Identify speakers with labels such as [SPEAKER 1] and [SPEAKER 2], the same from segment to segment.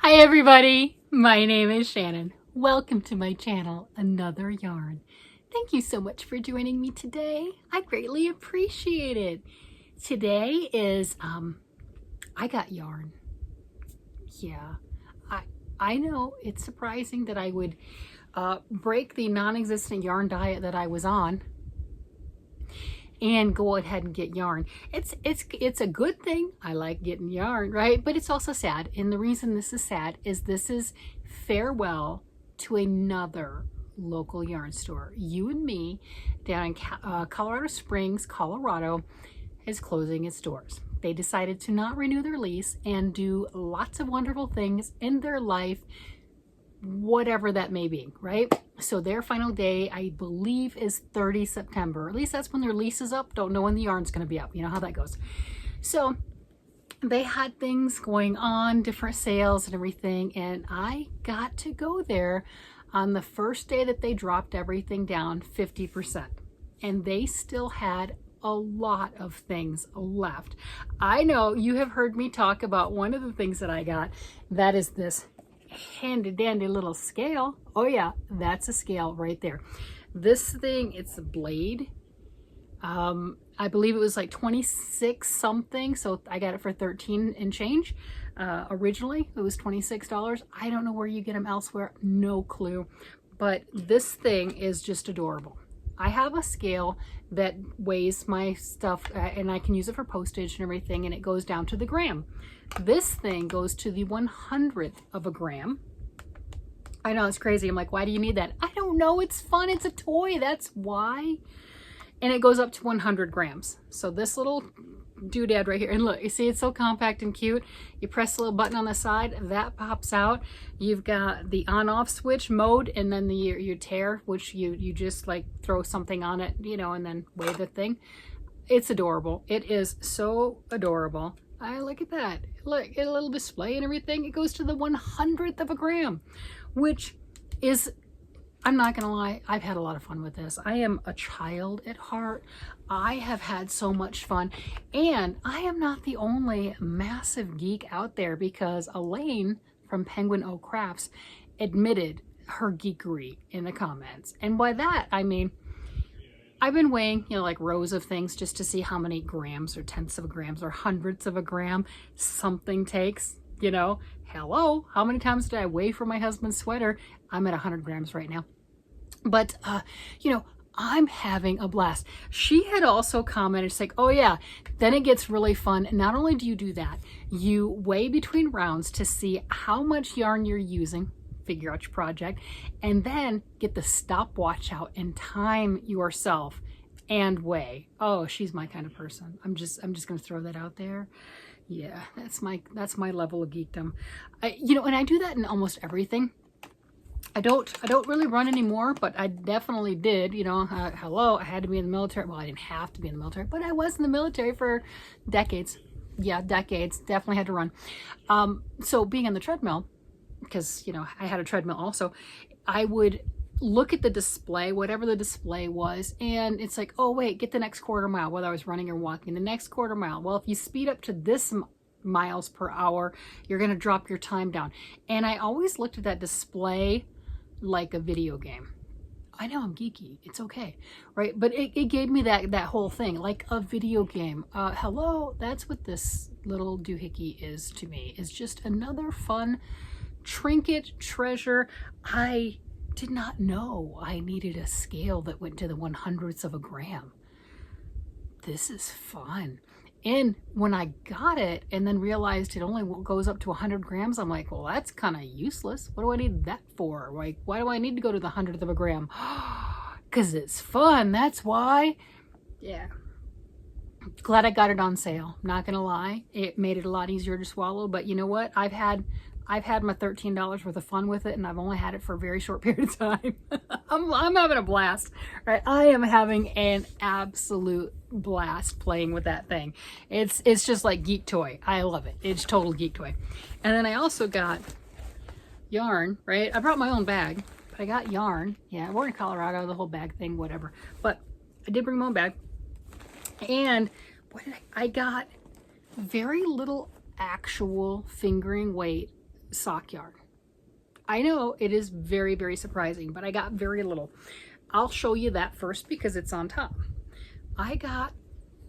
[SPEAKER 1] Hi everybody, my name is Shannon. Welcome to my channel, Another Yarn. Thank you so much for joining me today. I greatly appreciate it. Today is, I got yarn. Yeah, I know it's surprising that I would break the non-existent yarn diet that I was on and go ahead and get yarn. It's a good thing. I like getting yarn, right? But it's also sad. And the reason this is sad is this is farewell to another local yarn store. You and Me down in Colorado Springs, Colorado, is closing its doors. They decided to not renew their lease and do lots of wonderful things in their life, whatever that may be, right? So their final day, I believe, is 30 September. At least that's when their lease is up. Don't know when the yarn's going to be up. You know how that goes. So they had things going on, different sales and everything, and I got to go there on the first day that they dropped everything down 50%. And they still had a lot of things left. I know you have heard me talk about one of the things that I got. That is this handy dandy little scale. Oh yeah, that's a scale right there. This thing, it's a blade. I believe it was like 26 something, so I got it for 13 and change. Originally it was $26. I don't know where you get them elsewhere, no clue, but this thing is just adorable. I have a scale that weighs my stuff and I can use it for postage and everything, and it goes down to the gram. This thing goes to the 100th of a gram. I know, it's crazy. I'm like, why do you need that? I don't know. It's fun. It's a toy. That's why. And it goes up to 100 grams. So this little doodad right here, and look, you see it's so compact and cute. You press the little button on the side, that pops out. You've got the on-off switch mode, and then your tare, which you just like throw something on it, you know, and then weigh the thing. It's adorable. It is so adorable. I look at that. Look, a little display and everything. It goes to the 100th of a gram, which is, I'm not gonna lie, I've had a lot of fun with this. I am a child at heart. I have had so much fun, and I am not the only massive geek out there, because Elaine from Penguin O Crafts admitted her geekery in the comments. And by that, I mean, I've been weighing, you know, like rows of things just to see how many grams or tenths of grams or hundredths of a gram something takes, you know. Hello, how many times did I weigh for my husband's sweater? I'm at 100 grams right now. But, you know, I'm having a blast. She had also commented, she's like, oh yeah, then it gets really fun. Not only do you do that, you weigh between rounds to see how much yarn you're using, figure out your project, and then get the stopwatch out and time yourself and weigh. Oh, she's my kind of person. I'm just gonna throw that out there. Yeah, that's my level of geekdom. You know, and I do that in almost everything. I don't really run anymore, but I definitely did. You know, hello, I had to be in the military. Well, I didn't have to be in the military, but I was in the military for decades. Yeah, decades. Definitely had to run. So being on the treadmill, because, you know, I had a treadmill also, I would look at the display, whatever the display was, and it's like, oh wait, get the next quarter mile, whether I was running or walking, the next quarter mile. Well, if you speed up to this miles per hour, you're going to drop your time down. And I always looked at that display like a video game. I know I'm geeky, it's okay, right? But it gave me that whole thing, like a video game. Hello, that's what this little doohickey is to me. It's just another fun trinket treasure. I did not know I needed a scale that went to the 100ths of a gram. This is fun. And when I got it and then realized it only goes up to 100 grams, I'm like, well, that's kind of useless. What do I need that for? Like, why do I need to go to the 100th of a gram? Because it's fun, that's why. Yeah. Glad I got it on sale. Not gonna lie, it made it a lot easier to swallow. But you know what? I've had my $13 worth of fun with it, and I've only had it for a very short period of time. I'm having a blast, right? I am having an absolute blast playing with that thing. It's just like geek toy. I love it. It's total geek toy. And then I also got yarn, right? I brought my own bag, but I got yarn. Yeah, we're in Colorado, the whole bag thing, whatever. But I did bring my own bag. And what did I got very little actual fingering weight sock yarn. I know it is very, very surprising, but I got very little. I'll show you that first because it's on top. I got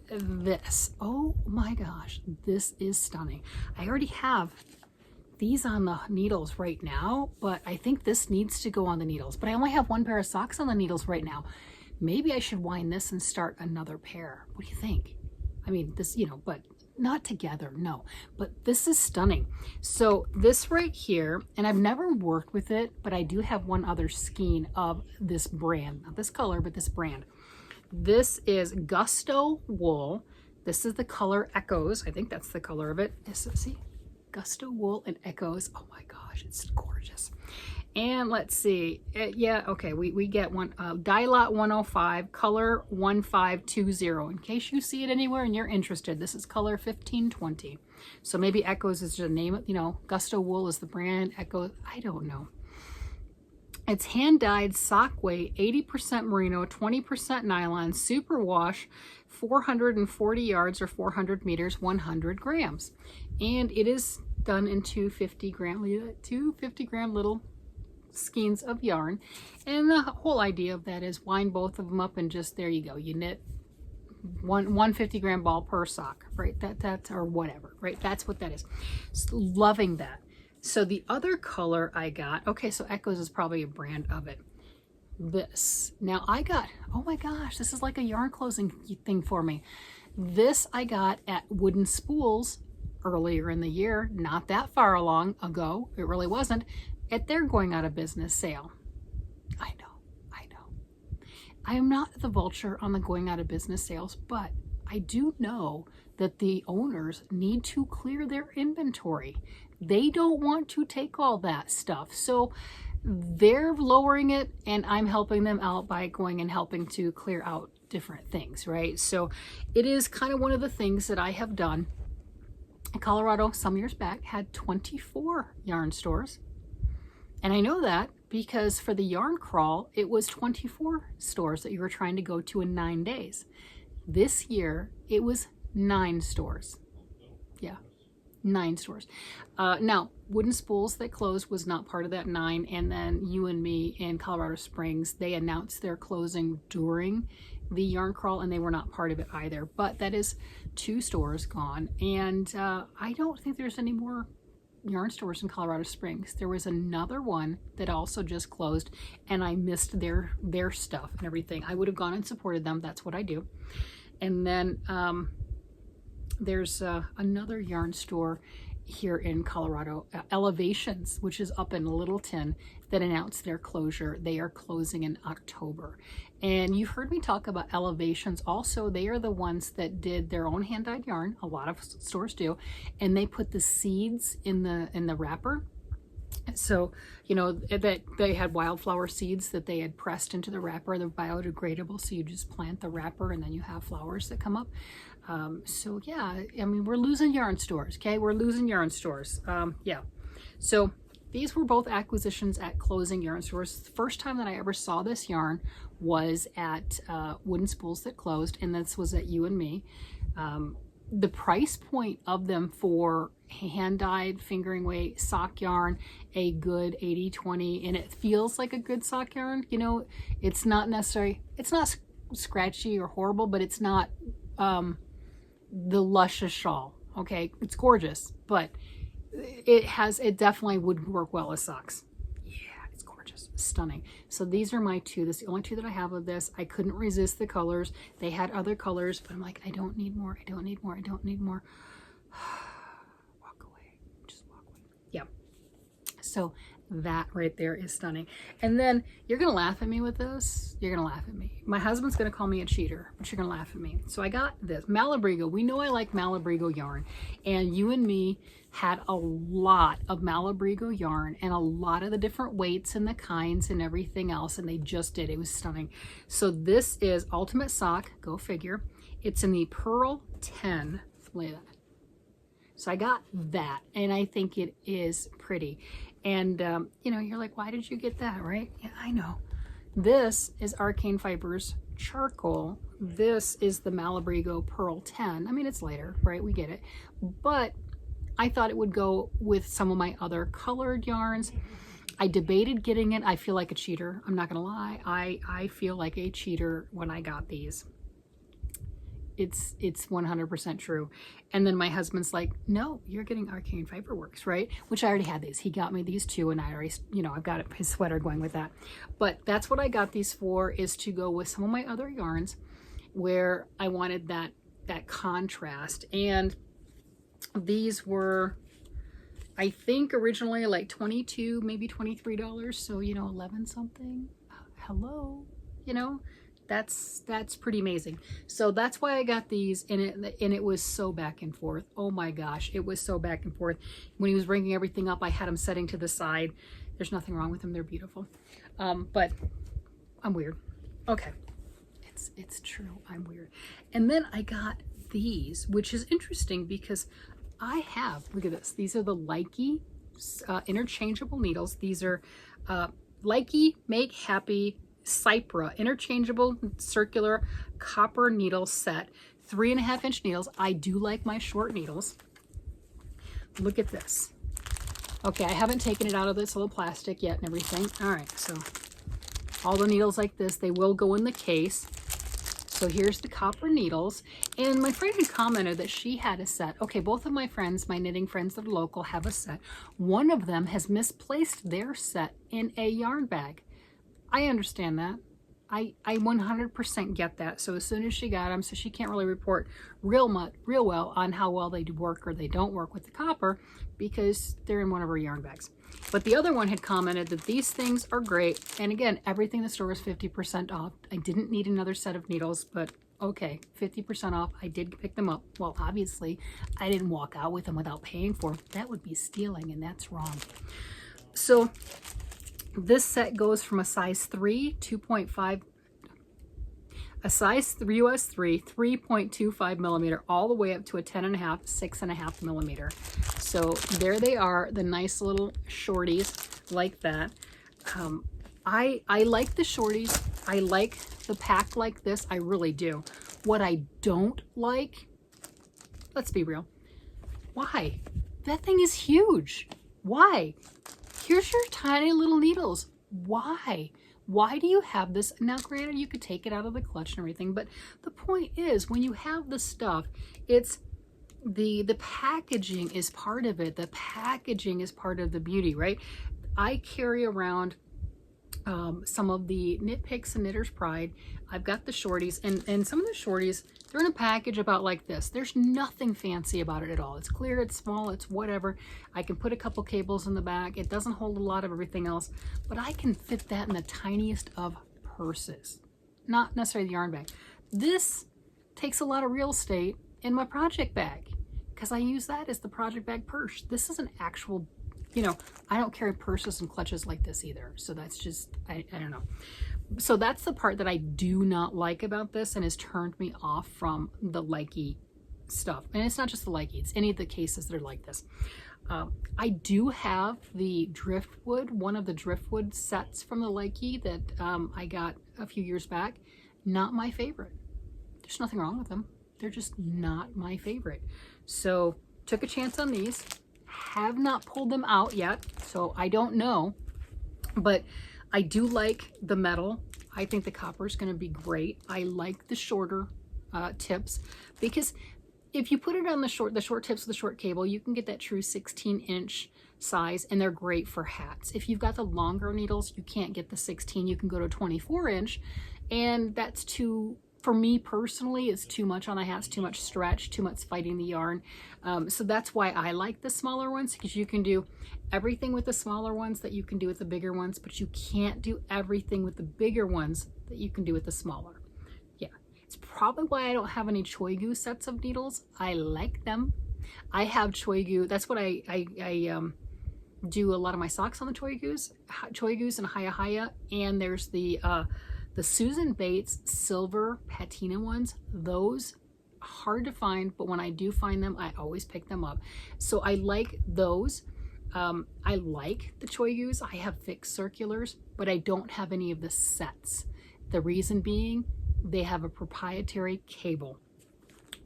[SPEAKER 1] this. Oh my gosh, this is stunning. I already have these on the needles right now, but I think this needs to go on the needles. But I only have one pair of socks on the needles right now. Maybe I should wind this and start another pair. What do you think? I mean, this, you know, but not together, no. But this is stunning. So this right here, and I've never worked with it, but I do have one other skein of this brand. Not this color, but this brand. This is Gusto Wool. This is the color Echoes. I think that's the color of it. See? Gusto Wool and Echoes. Oh my gosh, it's gorgeous. And let's see. Yeah, okay, we get one. Dye Lot 105, color 1520. In case you see it anywhere and you're interested, this is color 1520. So maybe Echoes is just a name, you know, Gusto Wool is the brand, Echoes, I don't know. It's hand-dyed sock weight, 80% merino, 20% nylon, superwash, 440 yards or 400 meters, 100 grams. And it is done in two 50-gram little skeins of yarn. And the whole idea of that is wind both of them up and just, there you go. You knit one 50-gram ball per sock, right? That's, or whatever, right? That's what that is. Just loving that. So the other color I got, okay, so Echoes is probably a brand of it. This. Now I got, oh my gosh, this is like a yarn closing thing for me. This I got at Wooden Spools earlier in the year, not that far along ago, it really wasn't, at their going out of business sale. I know. I am not the vulture on the going out of business sales, but I do know that the owners need to clear their inventory. They don't want to take all that stuff. So they're lowering it and I'm helping them out by going and helping to clear out different things, right? So it is kind of one of the things that I have done. Colorado, some years back, had 24 yarn stores. And I know that because for the yarn crawl, it was 24 stores that you were trying to go to in 9 days. This year, it was 9 stores. Yeah, 9 stores. Now, Wooden Spools that closed was not part of that 9. And then You and Me in Colorado Springs, they announced their closing during the yarn crawl and they were not part of it either. But that is 2 stores gone. And I don't think there's any more yarn stores in Colorado Springs. There was another one that also just closed and I missed their stuff and everything. I would have gone and supported them. That's what I do. And then there's another yarn store here in Colorado, Elevations, which is up in Littleton, that announced their closure. They are closing in October. And you've heard me talk about Elevations. Also, they are the ones that did their own hand-dyed yarn. A lot of stores do. And they put the seeds in the wrapper. So, you know, that they had wildflower seeds that they had pressed into the wrapper. They're biodegradable, so you just plant the wrapper and then you have flowers that come up. So yeah, I mean, we're losing yarn stores, okay? We're losing yarn stores. Yeah. So these were both acquisitions at closing yarn stores. The first time that I ever saw this yarn was at Wooden Spools that closed, and this was at You and Me. The price point of them for hand-dyed fingering weight sock yarn, a good 80-20, and it feels like a good sock yarn. You know, it's not necessarily, it's not scratchy or horrible, but it's not the luscious shawl. Okay, it's gorgeous, but it definitely would work well as socks. Yeah, it's gorgeous, stunning. So these are my 2. This is the only 2 that I have of this. I couldn't resist the colors. They had other colors, but I'm like, I don't need more. I don't need more. I don't need more. Walk away. Just walk away. Yeah. So that right there is stunning. And then you're gonna laugh at me with this. You're gonna laugh at me. My husband's gonna call me a cheater, but you're gonna laugh at me. So I got this Malabrigo. We know I like Malabrigo yarn, and You and Me had a lot of Malabrigo yarn and a lot of the different weights and the kinds and everything else, and they just did. It was stunning. So this is Ultimate Sock, go figure. It's in the Pearl 10. Look at that. So I got that, and I think it is pretty. And, you know, you're like, why did you get that, right? Yeah, I know. This is Arcane Fibers Charcoal. This is the Malabrigo Pearl 10. I mean, it's lighter, right? We get it. But I thought it would go with some of my other colored yarns. I debated getting it. I feel like a cheater. I'm not gonna lie. I feel like a cheater when I got these. It's 100% true. And then my husband's like, no, you're getting Arcane Fiberworks, right? Which I already had these. He got me these two, and I already, you know, I've got his sweater going with that. But that's what I got these for, is to go with some of my other yarns where I wanted that contrast. And these were, I think, originally like $22, maybe $23. So, you know, 11 something. Hello, you know. That's pretty amazing. So that's why I got these, and it was so back and forth. Oh my gosh, it was so back and forth. When he was bringing everything up, I had them setting to the side. There's nothing wrong with them. They're beautiful. But I'm weird. Okay. It's true. I'm weird. And then I got these, which is interesting because I have, look at this. These are the Likey interchangeable needles. These are Likey Make Happy Cypra interchangeable circular copper needle set, 3.5-inch needles. I do like my short needles. Look at this. Okay, I haven't taken it out of this little plastic yet and everything. All right, so all the needles like this, they will go in the case. So here's the copper needles. And my friend had commented that she had a set. Okay, both of my friends, my knitting friends that are local, have a set. One of them has misplaced their set in a yarn bag. I understand that. I 100% get that. So as soon as she got them, so she can't really report real well on how well they do work or they don't work with the copper because they're in one of her yarn bags. But the other one had commented that these things are great. And again, everything in the store is 50% off. I didn't need another set of needles, but okay, 50% off. I did pick them up. Well, obviously, I didn't walk out with them without paying for them. That would be stealing, and that's wrong. So this set goes from a size 3, 2.5, a size 3 US 3, 3.25 millimeter, all the way up to a 10.5, 6.5 millimeter. So there they are, the nice little shorties like that. I like the shorties. I like the pack like this. I really do. What I don't like, let's be real. Why? That thing is huge. Why? Here's your tiny little needles. Why? Why do you have this? Now, granted, you could take it out of the clutch and everything, but the point is, when you have the stuff, it's the packaging is part of it. The packaging is part of the beauty, right? I carry around some of the Knit Picks and Knitter's Pride. I've got the shorties, and some of the shorties, they're in a package about like this. There's nothing fancy about it at all. It's clear, it's small, it's whatever. I can put a couple cables in the back. It doesn't hold a lot of everything else, but I can fit that in the tiniest of purses. Not necessarily the yarn bag. This takes a lot of real estate in my project bag because I use that as the project bag purse. This is an actual, you know, I don't carry purses and clutches like this either. So that's just, I don't know. So that's the part that I do not like about this and has turned me off from the Likey stuff. And it's not just the Likey, it's any of the cases that are like this. I do have the driftwood, one of the driftwood sets from the Likey that I got a few years back. Not my favorite. There's nothing wrong with them. They're just not my favorite. So took a chance on these. Have not pulled them out yet, so I don't know. But I do like the metal. I think the copper is going to be great. I like the shorter tips because if you put it on the short tips with the short cable, you can get that true 16-inch size, and they're great for hats. If you've got the longer needles, you can't get the 16. You can go to 24-inch, and that's too, for me personally, it's too much on the hats, too much stretch, too much fighting the yarn. So that's why I like the smaller ones, because you can do everything with the smaller ones that you can do with the bigger ones, but you can't do everything with the bigger ones that you can do with the smaller. Yeah, it's probably why I don't have any Choigu sets of needles. I like them. I have Choigu. That's what I do a lot of my socks on the Choigus and Haya, and there's the Susan Bates silver patina ones. Those hard to find, but when I do find them, I always pick them up. So I like those. I like the Choigus. I have fixed circulars, but I don't have any of the sets. The reason being, they have a proprietary cable.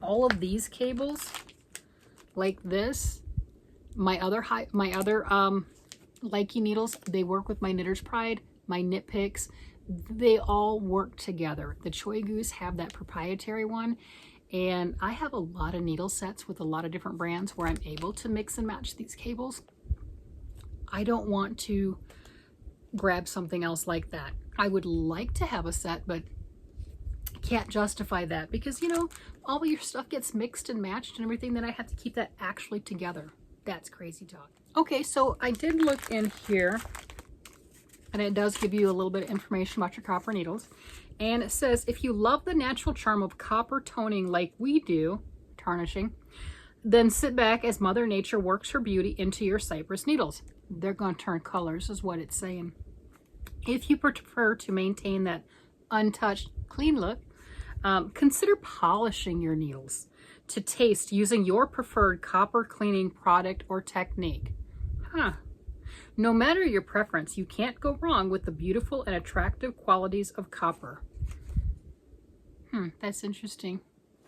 [SPEAKER 1] All of these cables, like this, My other Likey needles, they work with my Knitter's Pride, my Knit Picks. They all work together. The Choy Goose have that proprietary one, and I have a lot of needle sets with a lot of different brands where I'm able to mix and match these cables. I don't want to grab something else like that. I would like to have a set, but can't justify that because, you know, all your stuff gets mixed and matched and everything, then I have to keep that actually together. That's crazy talk. Okay, so I did look in here, and it does give you a little bit of information about your copper needles. And it says, if you love the natural charm of copper toning like we do, tarnishing, then sit back as Mother Nature works her beauty into your cypress needles. They're going to turn colors is what it's saying. If you prefer to maintain that untouched, clean look, consider polishing your needles to taste using your preferred copper cleaning product or technique. No matter your preference, you can't go wrong with the beautiful and attractive qualities of copper. That's interesting.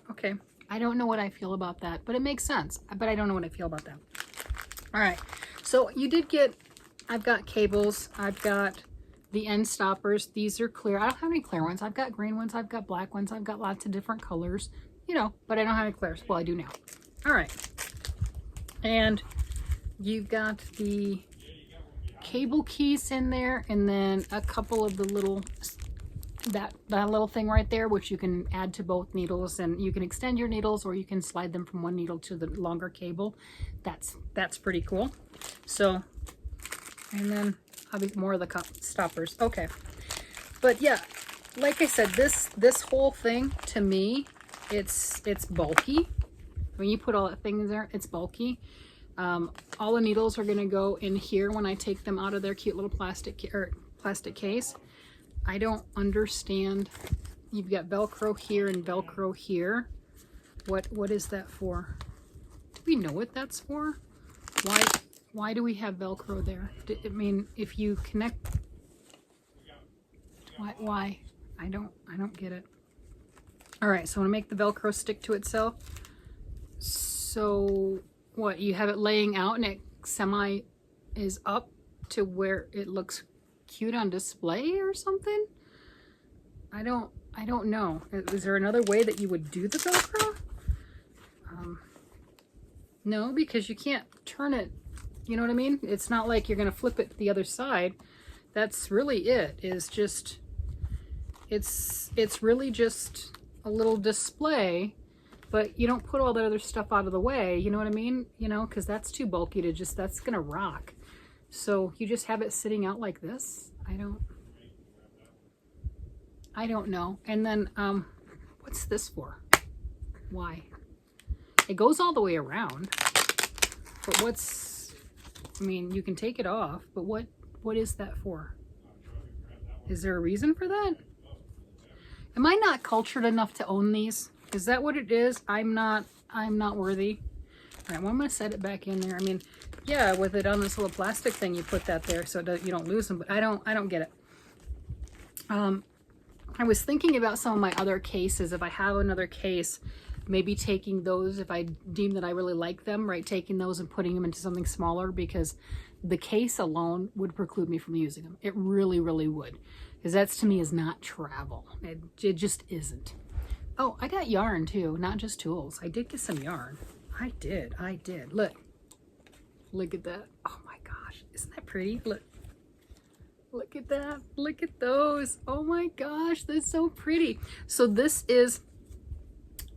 [SPEAKER 1] Okay, I don't know what I feel about that, but it makes sense. But I don't know what I feel about that. All right, so you did get, I've got cables, I've got the end stoppers. These are clear. I don't have any clear ones. I've got green ones, I've got black ones, I've got lots of different colors, you know, but I don't have any clears. Well, I do now. All right, and you've got the cable keys in there, and then a couple of the little, that little thing right there, which you can add to both needles, and you can extend your needles or you can slide them from one needle to the longer cable. That's pretty cool. So, and then obviously more of the stoppers. Okay, but yeah, like I said, this whole thing to me, it's bulky. When you put all that thing in there, it's bulky. All the needles are going to go in here when I take them out of their cute little plastic case. I don't understand. You've got Velcro here and Velcro here. What is that for? Do we know what that's for? Why do we have Velcro there? I mean, if you connect, why? I don't get it. All right, so I'm gonna make the Velcro stick to itself. So what, you have it laying out and it semi is up to where it looks cute on display or something? I don't know. Is there another way that you would do the Velcro? No, because you can't turn it, you know what I mean? It's not like you're gonna flip it to the other side. That's really it, is just, it's really just a little display, but you don't put all that other stuff out of the way, you know what I mean? You know, because that's too bulky to just, that's gonna rock. So you just have it sitting out like this. I don't know. And then what's this for? Why? It goes all the way around, but what's, I mean, you can take it off, but what is that for? Is there a reason for that? Am I not cultured enough to own these? Is that what it is? I'm not worthy. All right, well, I'm gonna set it back in there. I mean, yeah, with it on this little plastic thing, you put that there so you don't lose them, but I don't get it. I was thinking about some of my other cases. If I have another case, maybe taking those, if I deem that I really like them, right, taking those and putting them into something smaller, because the case alone would preclude me from using them. It really, really would. Because that to me is not travel. It just isn't. Oh, I got yarn too, not just tools. I did get some yarn. I did. Look at that. Oh my gosh, isn't that pretty? Look at that. Look at those. Oh my gosh, that's so pretty. So this is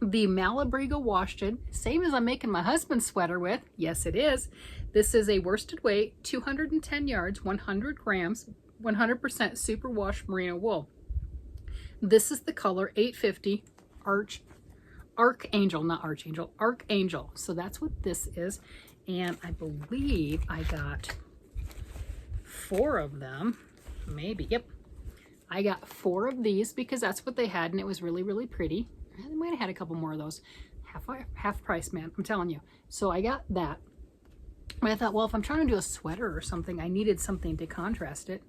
[SPEAKER 1] the Malabrigo wash-in, same as I'm making my husband's sweater with. Yes, it is. This is a worsted weight, 210 yards, 100 grams, 100% superwash merino wool. This is the color 850 Archangel, not Archangel, Archangel. So that's what this is. And I believe I got 4 of them, maybe. Yep, I got 4 of these because that's what they had, and it was really, really pretty. I might have had a couple more of those. Half price, man, I'm telling you. So I got that. But I thought, well, if I'm trying to do a sweater or something, I needed something to contrast it.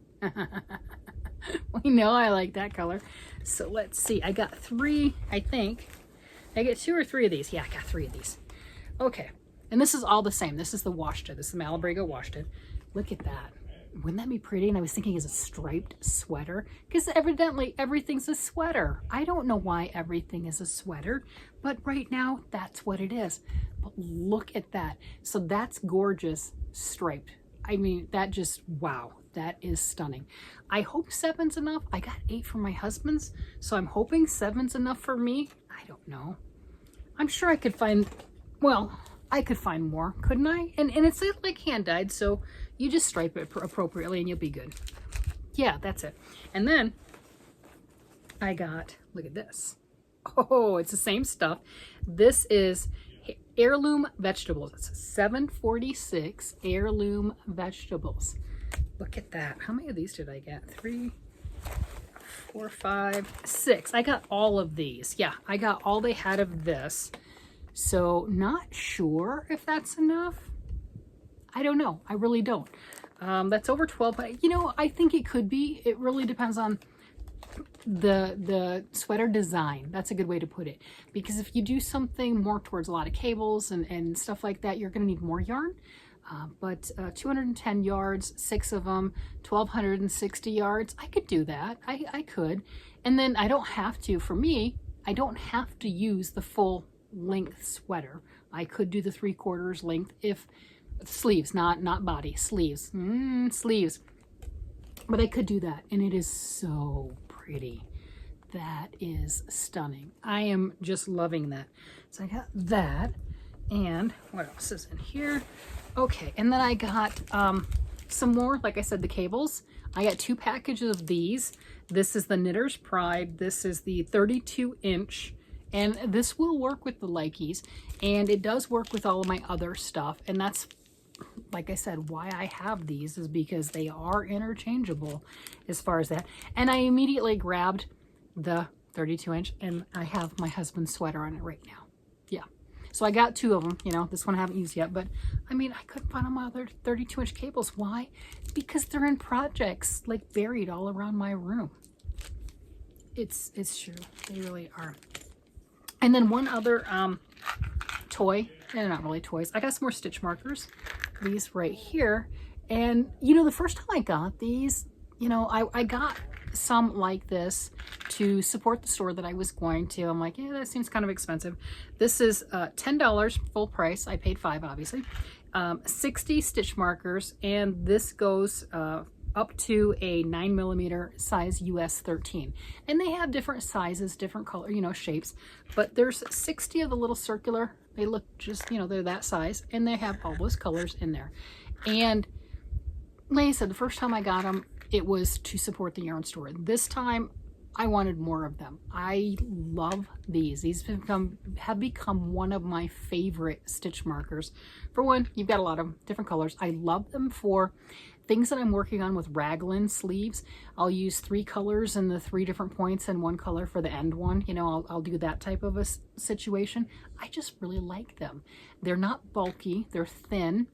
[SPEAKER 1] We know I like that color. So let's see. I got 3, I think. I get 2 or 3 of these. Yeah, I got 3 of these. Okay. And this is all the same. This is the washted. This is the Malabrigo washted. Look at that. Wouldn't that be pretty? And I was thinking, is a striped sweater? Because evidently everything's a sweater. I don't know why everything is a sweater, but right now that's what it is. But look at that. So that's gorgeous striped. I mean, that just, wow, that is stunning. I hope 7's enough. I got 8 for my husband's, so I'm hoping 7's enough for me. I don't know. I'm sure I could find, well, I could find more, couldn't I? And it's like hand-dyed, so you just stripe it appropriately and you'll be good. Yeah, that's it. And then I got, look at this. Oh, it's the same stuff. This is heirloom vegetables. It's $7.46 heirloom vegetables. Look at that. How many of these did I get? 3, 4, 5, 6. I got all of these. Yeah, I got all they had of this. So not sure if that's enough. I don't know. I really don't. That's over 12, but you know, I think it could be. It really depends on the sweater design. That's a good way to put it. Because if you do something more towards a lot of cables and stuff like that, you're going to need more yarn. But 210 yards, 6 of them, 1,260 yards, I could do that. I could. And then I don't have to, for me, I don't have to use the full length sweater. I could do the 3/4 length if sleeves, not body, sleeves, sleeves. But I could do that, and it is so pretty. That is stunning. I am just loving that. So I got that, and what else is in here? Okay, and then I got some more, like I said, the cables. I got 2 packages of these. This is the Knitter's Pride. This is the 32-inch. And this will work with the LYS, and it does work with all of my other stuff. And that's, like I said, why I have these is because they are interchangeable as far as that. And I immediately grabbed the 32-inch, and I have my husband's sweater on it right now. Yeah. So I got 2 of them. You know, this one I haven't used yet, but I mean, I couldn't find my other 32-inch cables. Why? Because they're in projects, like buried all around my room. It's true. They really are. And then one other toy, they're not really toys. I got some more stitch markers, these right here. And, you know, the first time I got these, you know, I got some like this to support the store that I was going to. I'm like, yeah, that seems kind of expensive. This is $10 full price. I paid $5, obviously. 60 stitch markers, and this goes up to a 9mm size US 13. And they have different sizes, different color, you know, shapes, but there's 60 of the little circular. They look just, you know, they're that size, and they have all those colors in there. And like I said, the first time I got them, it was to support the yarn store. This time I wanted more of them. I love these. These have become one of my favorite stitch markers. For one, you've got a lot of different colors. I love them for things that I'm working on with raglan sleeves. I'll use 3 colors in the 3 different points and 1 color for the end one. You know, I'll do that type of a situation. I just really like them. They're not bulky, they're thin.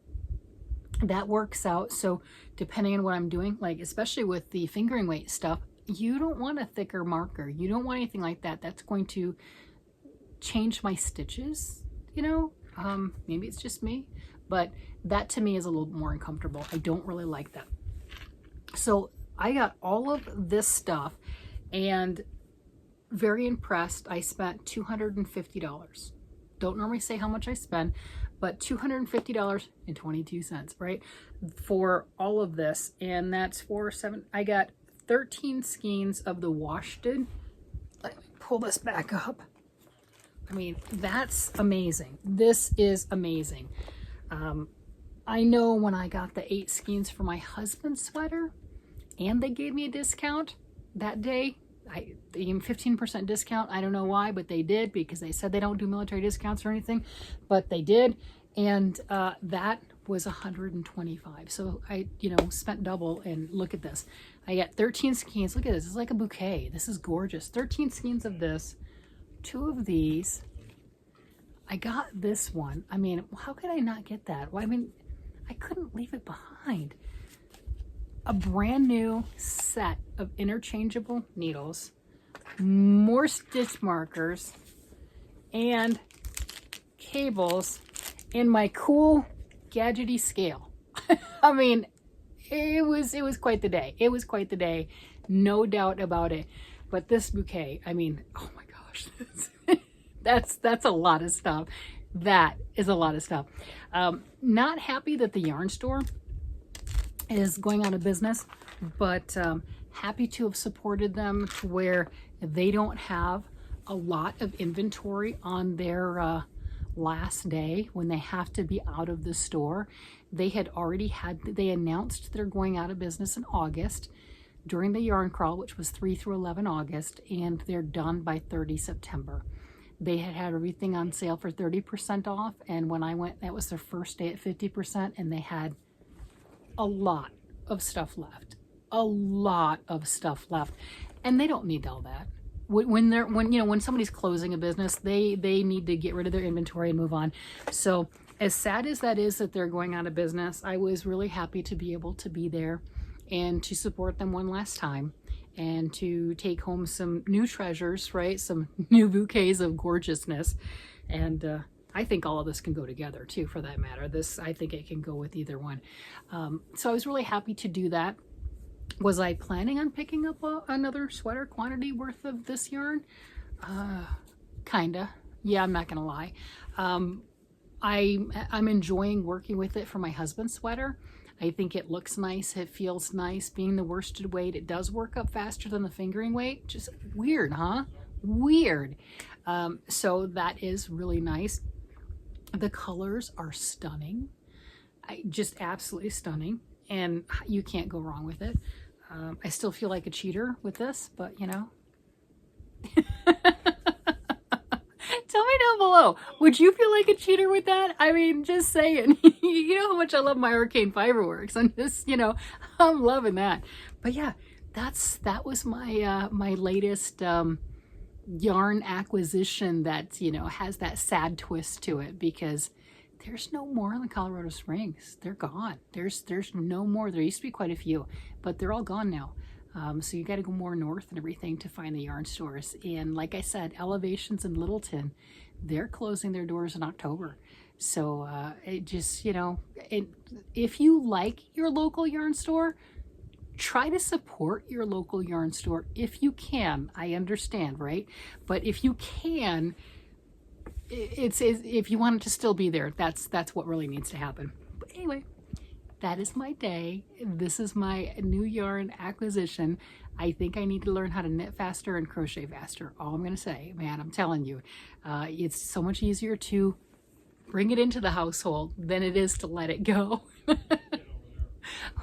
[SPEAKER 1] That works out. So depending on what I'm doing, like especially with the fingering weight stuff, you don't want a thicker marker. You don't want anything like that. That's going to change my stitches, you know. Maybe it's just me, but that to me is a little more uncomfortable. I don't really like that. So I got all of this stuff and very impressed. I spent $250. Don't normally say how much I spend, but $250.22, right? For all of this. And that's for I got 13 skeins of the washted. Let me pull this back up. I mean, that's amazing. This is amazing. I know when I got the 8 skeins for my husband's sweater and they gave me a discount that day, they gave me 15% discount. I don't know why, but they did, because they said they don't do military discounts or anything, but they did. And that was $125. So I, you know, spent double. And look at this. I got 13 skeins. Look at this. It's like a bouquet. This is gorgeous. 13 skeins of this, 2 of these. I got this one. I mean, how could I not get that? Well, I mean, I couldn't leave it behind. A brand new set of interchangeable needles, more stitch markers, and cables, in my cool gadgety scale. I mean, it was quite the day. It was quite the day, no doubt about it. But this bouquet, I mean, oh my gosh, that's a lot of stuff. That is a lot of stuff. Not happy that the yarn store is going out of business, but happy to have supported them to where they don't have a lot of inventory on their last day when they have to be out of the store. They had already they announced they're going out of business in August during the yarn crawl, which was 3 through 11 August, and they're done by 30 September. They had everything on sale for 30% off, and when I went, that was their first day at 50%, and they had a lot of stuff left. A lot of stuff left. And they don't need all that. When somebody's closing a business, they need to get rid of their inventory and move on. So as sad as that is that they're going out of business, I was really happy to be able to be there and to support them one last time and to take home some new treasures, right? Some new bouquets of gorgeousness. And I think all of this can go together too, for that matter. I think it can go with either one. So I was really happy to do that. Was I planning on picking up another sweater quantity worth of this yarn? Kinda. Yeah, I'm not gonna lie. I'm enjoying working with it for my husband's sweater. I think it looks nice. It feels nice. Being the worsted weight, it does work up faster than the fingering weight. Just weird, huh? Weird. So that is really nice. The colors are stunning. Just absolutely stunning. And you can't go wrong with it. I still feel like a cheater with this, but you know. Tell me down below, would you feel like a cheater with that? I mean, just saying. You know how much I love my Arcane Fiberworks. I'm just, I'm loving that. But yeah, that was my my latest yarn acquisition that, has that sad twist to it, because there's no more in the Colorado Springs. They're gone. There's no more. There used to be quite a few, but they're all gone now. So you got to go more north and everything to find the yarn stores. And like I said, Elevations in Littleton, they're closing their doors in October. So it just, if you like your local yarn store, try to support your local yarn store if you can. I understand, right? But if you can, if you want it to still be there, that's what really needs to happen. But anyway, that is my day. This is my new yarn acquisition. I think I need to learn how to knit faster and crochet faster. All I'm gonna say, man, I'm telling you, it's so much easier to bring it into the household than it is to let it go.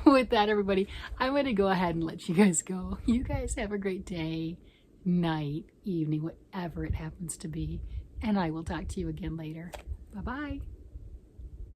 [SPEAKER 1] With that, everybody, I'm gonna go ahead and let you guys go. You guys have a great day, night, evening, whatever it happens to be. And I will talk to you again later. Bye-bye.